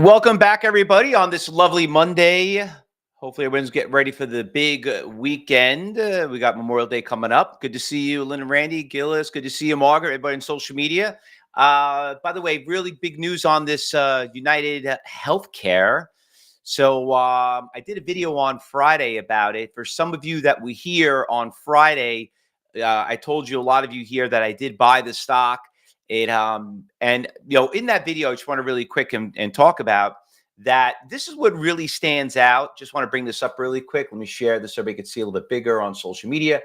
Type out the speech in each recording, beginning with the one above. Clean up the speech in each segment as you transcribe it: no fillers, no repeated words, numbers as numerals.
Welcome back, everybody, on this lovely Monday. Hopefully, everyone's getting ready for the big weekend. We got Memorial Day coming up. Good to see you, Lynn and Randy, Gillis. Good to see you, Margaret, everybody on social media. By the way, really big news on this United Healthcare. So I did a video on Friday about it. For some of you that were here on Friday, I told you, a lot of you here, that I did buy the stock. And in that video, I just want to really quick and talk about that. This is what really stands out. Just want to bring this up really quick. Let me share this so everybody can see a little bit bigger on social media.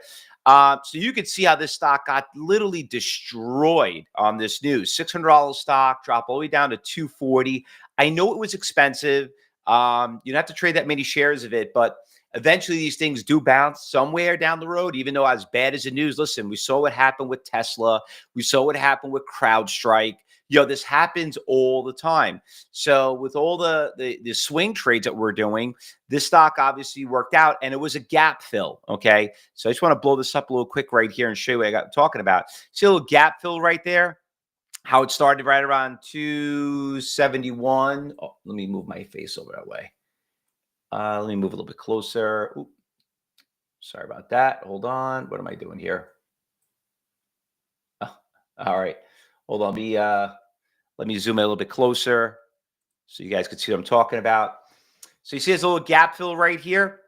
So you can see how this stock got literally destroyed on this news. $600 stock dropped all the way down to $240. I know it was expensive. You don't have to trade that many shares of it, but eventually these things do bounce somewhere down the road, even though as bad as the news. Listen, we saw what happened with Tesla. We saw what happened with CrowdStrike. This happens all the time. So with all the swing trades that we're doing, this stock obviously worked out, and it was a gap fill, okay? So I just want to blow this up a little quick right here and show you what I got talking about. See a little gap fill right there? How it started right around 271. Oh, let me move my face over that way. Let me move a little bit closer. Ooh, sorry about that. Hold on. What am I doing here? Oh, all right. Hold on. Let me zoom in a little bit closer so you guys can see what I'm talking about. So you see this little gap fill right here?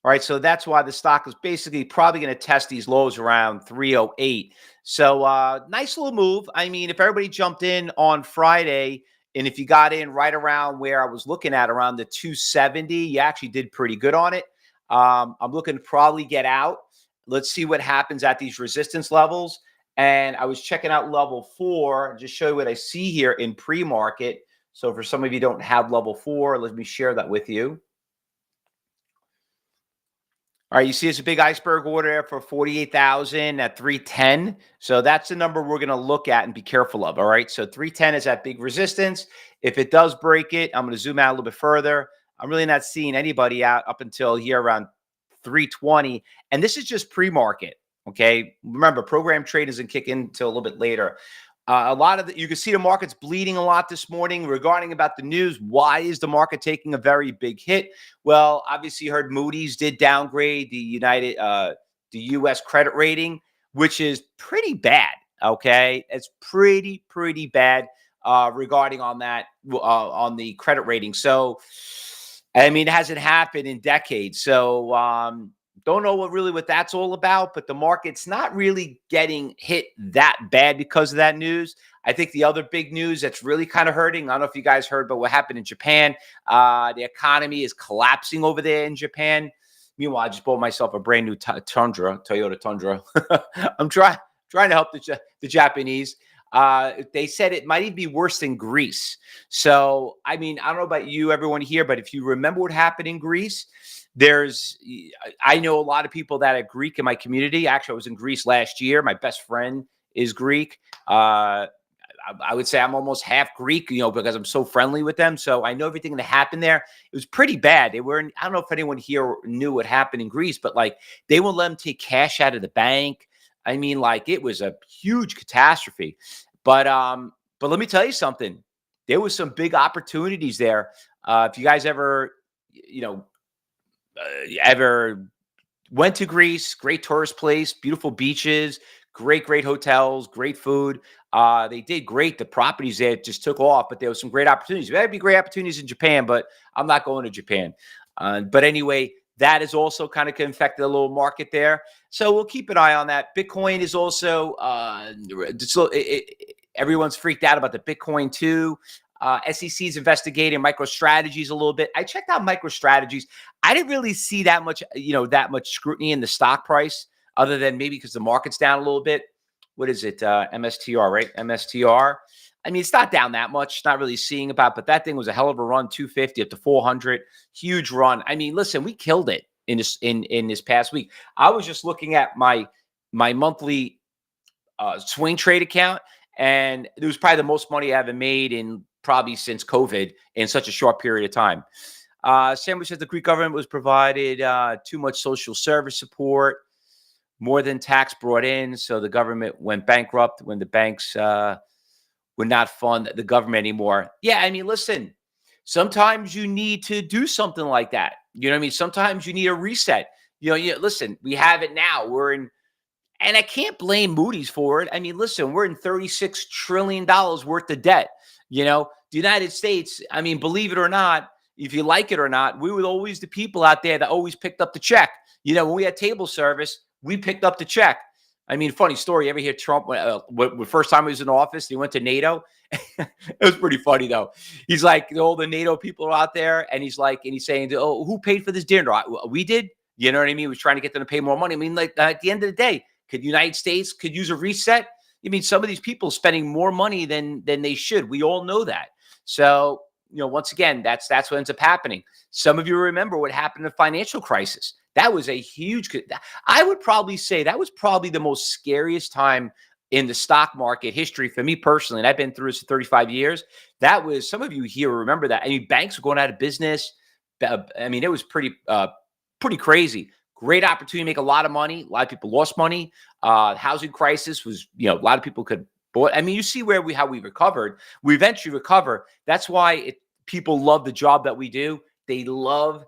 All right. So that's why the stock is basically probably going to test these lows around 308. So nice little move. I mean, if everybody jumped in on Friday, and if you got in right around where I was looking at, around the 270, you actually did pretty good on it. I'm looking to probably get out. Let's see what happens at these resistance levels. And I was checking out level 4, just show you what I see here in pre-market. So for some of you who don't have level 4, let me share that with you. All right, you see it's a big iceberg order there for 48,000 at 310. So that's the number we're going to look at and be careful of. All right, so 310 is that big resistance. If it does break it, I'm going to zoom out a little bit further. I'm really not seeing anybody out up until here around 320. And this is just pre-market. Okay, remember, program trade doesn't kick in until a little bit later. A lot of you can see the market's bleeding a lot this morning regarding about the news. Why is the market taking a very big hit? Well, obviously you heard Moody's did downgrade the U.S. credit rating, which is pretty bad. Okay, it's pretty bad regarding on that on the credit rating. So, I mean, it hasn't happened in decades. So, don't know what that's all about, but the market's not really getting hit that bad because of that news. I think the other big news that's really kind of hurting, I don't know if you guys heard, but what happened in Japan, the economy is collapsing over there in Japan. Meanwhile, I just bought myself a brand new Toyota Tundra. I'm trying to help the Japanese. They said it might even be worse than Greece. So, I mean, I don't know about you, everyone here, but if you remember what happened in Greece, I know a lot of people that are Greek in my community. Actually, I was in Greece last year. My best friend is Greek. I would say I'm almost half Greek, because I'm so friendly with them. So I know everything that happened there. It was pretty bad. I don't know if anyone here knew what happened in Greece, but they won't let them take cash out of the bank. I mean, it was a huge catastrophe. But let me tell you something. There was some big opportunities there. If you guys ever went to Greece, great tourist place, beautiful beaches, great hotels, great food. They did great. The properties there just took off, but there was some great opportunities. There would be great opportunities in Japan, but I'm not going to Japan. But anyway, that is also kind of affected the little market there. So we'll keep an eye on that. Bitcoin is also, everyone's freaked out about the Bitcoin too. SEC is investigating MicroStrategies a little bit. I checked out MicroStrategies. I didn't really see that much scrutiny in the stock price, other than maybe because the market's down a little bit. What is it? MSTR, right? MSTR. I mean, it's not down that much. Not really seeing about, but that thing was a hell of a run, 250 up to 400. Huge run. I mean, listen, we killed it in this past week. I was just looking at my monthly swing trade account, and it was probably the most money I ever made in probably since COVID in such a short period of time. Sandwich says the Greek government was provided too much social service support, more than tax brought in, so the government went bankrupt when the banks would not fund the government anymore. Yeah, I mean, listen. Sometimes you need to do something like that. You know what I mean? Sometimes you need a reset. Listen, we have it now. And I can't blame Moody's for it. I mean, listen, we're in $36 trillion worth of debt. The United States, I mean, believe it or not, if you like it or not, we were always the people out there that always picked up the check. When we had table service, we picked up the check. I mean, funny story. You ever hear Trump, the first time he was in office, he went to NATO? It was pretty funny, though. He's like, all the NATO people are out there, and he's saying, oh, who paid for this dinner? We did. You know what I mean? He was trying to get them to pay more money. I mean, like, at the end of the day, could the United States could use a reset? I mean, some of these people spending more money than they should. We all know that. So, once again, that's what ends up happening. Some of you remember what happened in the financial crisis. That was a huge, I would probably say that was probably the most scariest time in the stock market history for me personally. And I've been through this for 35 years. That was, some of you here remember that. I mean, banks were going out of business. I mean, it was pretty crazy. Great opportunity to make a lot of money. A lot of people lost money. Housing crisis was, a lot of people could. But I mean, you see how we recovered. We eventually recover. That's why people love the job that we do. They love,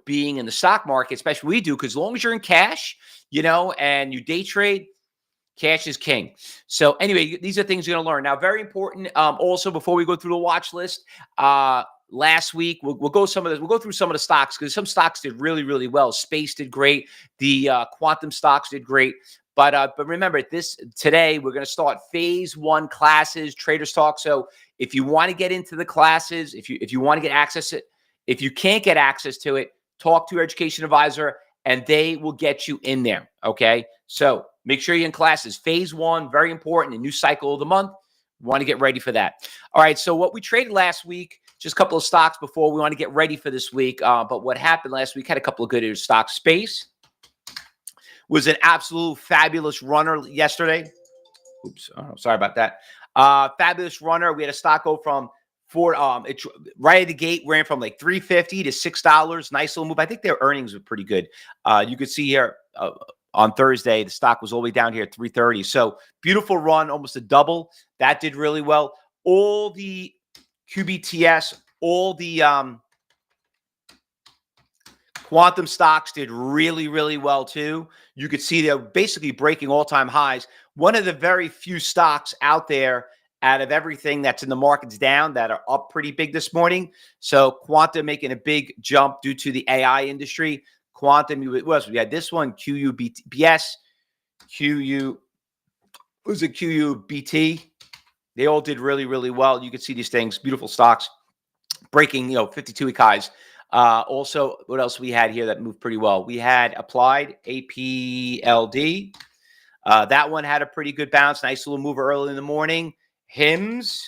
being in the stock market, especially we do, because as long as you're in cash, and you day trade, cash is king. So anyway, these are things you're going to learn. Now, very important. Also, before we go through the watch list, last week we'll go through some of the stocks, because some stocks did really, really well. Space did great. The quantum stocks did great. But remember, today we're going to start phase 1 classes, Trader Talk. So if you want to get into the classes, if you want to get access to it, if you can't get access to it, talk to your education advisor and they will get you in there. Okay. So make sure you're in classes. Phase 1, very important. A new cycle of the month. We want to get ready for that. All right. So what we traded last week, just a couple of stocks before we want to get ready for this week. But what happened last week, had a couple of good stocks. Space was an absolute fabulous runner yesterday. Oops, sorry about that. Fabulous runner. We had a stock go from right at the gate, ran from like $3.50 to $6. Nice little move. I think their earnings were pretty good. You could see here on Thursday, the stock was all the way down here at $3.30. So beautiful run, almost a double. That did really well. All the QBTS, all the quantum stocks did really, really well too. You could see they're basically breaking all-time highs. One of the very few stocks out there out of everything that's in the markets down that are up pretty big this morning. So quantum making a big jump due to the AI industry. Quantum, we had this one, QUBS, QUBT. They all did really, really well. You could see these things, beautiful stocks, breaking, 52-week highs. Also, what else we had here that moved pretty well? We had Applied, APLD. That one had a pretty good bounce. Nice little move early in the morning. HIMS,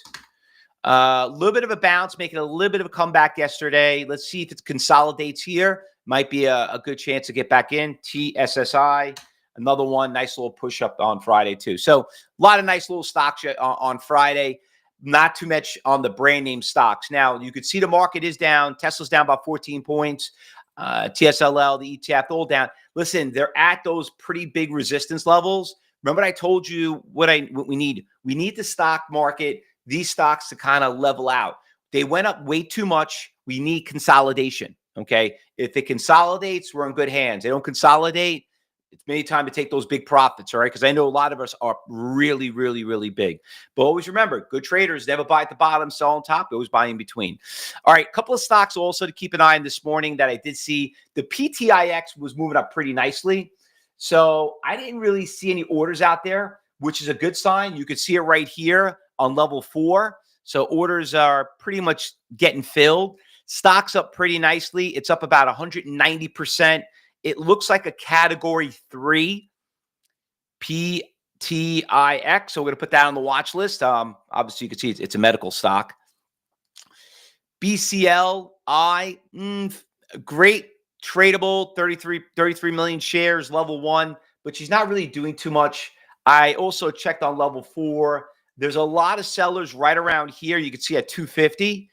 a little bit of a bounce, making a little bit of a comeback yesterday. Let's see if it consolidates here. Might be a good chance to get back in. TSSI, another one. Nice little push up on Friday too. So a lot of nice little stocks on Friday. Not too much on the brand name stocks. Now, you could see the market is down. Tesla's down about 14 points. TSLL, the ETF, all down. Listen, they're at those pretty big resistance levels. Remember I told you what we need? We need the stock market, these stocks to kind of level out. They went up way too much. We need consolidation, okay? If it consolidates, we're in good hands. They don't consolidate, it's maybe time to take those big profits, all right? Because I know a lot of us are really, really, really big. But always remember, good traders never buy at the bottom, sell on top, they always buy in between. All right, a couple of stocks also to keep an eye on this morning that I did see. The PTIX was moving up pretty nicely. So I didn't really see any orders out there, which is a good sign. You could see it right here on level 4. So orders are pretty much getting filled. Stock's up pretty nicely. It's up about 190%. It looks like a category 3 PTIX. So we're going to put that on the watch list. Obviously, you can see it's a medical stock. BCLI, great tradable, 33 million shares, level 1, but she's not really doing too much. I also checked on level 4. There's a lot of sellers right around here. You can see at 250,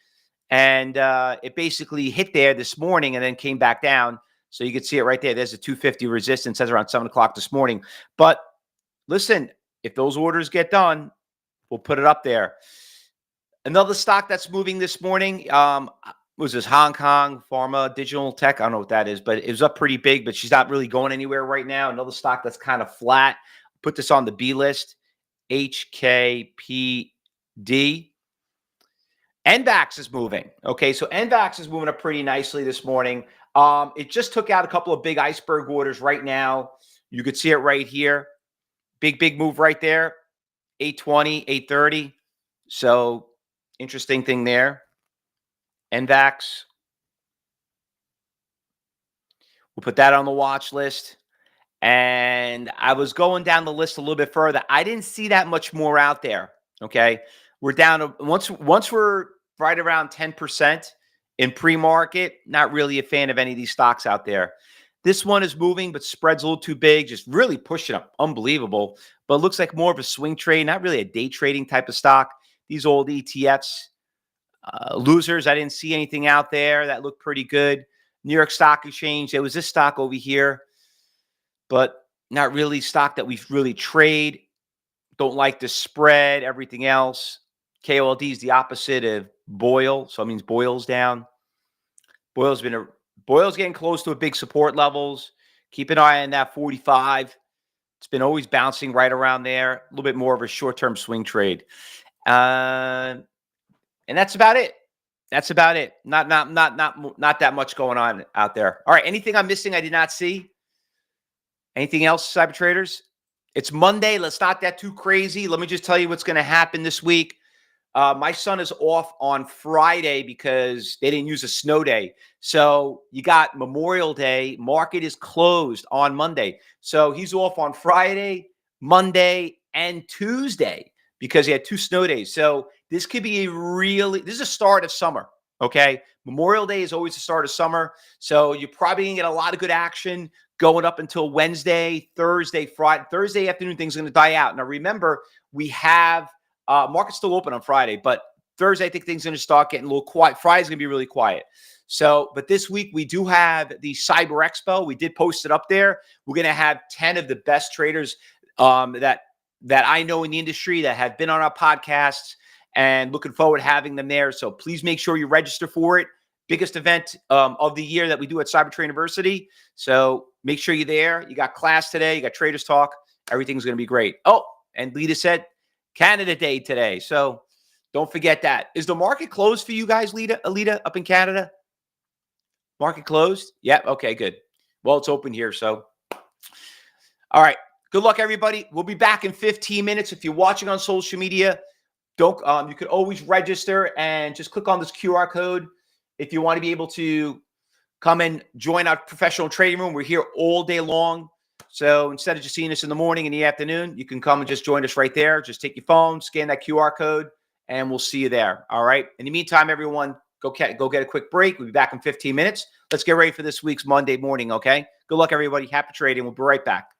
and it basically hit there this morning and then came back down. So you can see it right there. There's a 250 resistance. That's around 7 o'clock this morning. But listen, if those orders get done, we'll put it up there. Another stock that's moving this morning was this Hong Kong Pharma Digital Tech. I don't know what that is, but it was up pretty big, but she's not really going anywhere right now. Another stock that's kind of flat. Put this on the B list, HKPD. NVAX is moving. Okay, so NVAX is moving up pretty nicely this morning. It just took out a couple of big iceberg orders right now. You could see it right here. Big move right there. 820, 830. So interesting thing there. NVAX. We'll put that on the watch list. And I was going down the list a little bit further. I didn't see that much more out there. Okay. We're down to once we're right around 10% in pre-market, not really a fan of any of these stocks out there. This one is moving, but spread's a little too big, just really pushing up. Unbelievable. But it looks like more of a swing trade, not really a day trading type of stock. These old ETFs, losers, I didn't see anything out there that looked pretty good. New York Stock Exchange, there was this stock over here, but not really stock that we really trade. Don't like the spread, everything else. KOLD is the opposite of Boyle, so it means Boyle's down. Boyle's getting close to a big support levels. Keep an eye on that 45. It's been always bouncing right around there. A little bit more of a short-term swing trade. And that's about it. That's about it. Not that much going on out there. All right, anything I'm missing I did not see? Anything else, cyber traders? It's Monday. Let's not get too crazy. Let me just tell you what's going to happen this week. My son is off on Friday because they didn't use a snow day. So you got Memorial Day. Market is closed on Monday. So he's off on Friday, Monday, and Tuesday because he had 2 snow days. So this could be this is a start of summer, okay? Memorial Day is always the start of summer. So you're probably going to get a lot of good action going up until Wednesday, Thursday, Friday. Thursday afternoon, things are going to die out. Now, remember, we have market's still open on Friday, but Thursday, I think things are going to start getting a little quiet. Friday's going to be really quiet. So, but this week we do have the Cyber Expo. We did post it up there. We're going to have 10 of the best traders that I know in the industry that have been on our podcasts, and looking forward to having them there. So please make sure you register for it. Biggest event of the year that we do at Cyber Trade University. So make sure you're there. You got class today. You got Traders Talk. Everything's going to be great. Oh, and Lita said Canada Day today. So don't forget that. Is the market closed for you guys, Alita, up in Canada? Market closed? Yep. Okay, good. Well, it's open here. So, all right. Good luck, everybody. We'll be back in 15 minutes. If you're watching on social media, you could always register and just click on this QR code if you want to be able to come and join our professional trading room. We're here all day long. So instead of just seeing us in the morning and the afternoon, you can come and just join us right there. Just take your phone, scan that QR code, and we'll see you there. All right. In the meantime, everyone, go get a quick break. We'll be back in 15 minutes. Let's get ready for this week's Monday morning. Okay. Good luck, everybody. Happy trading. We'll be right back.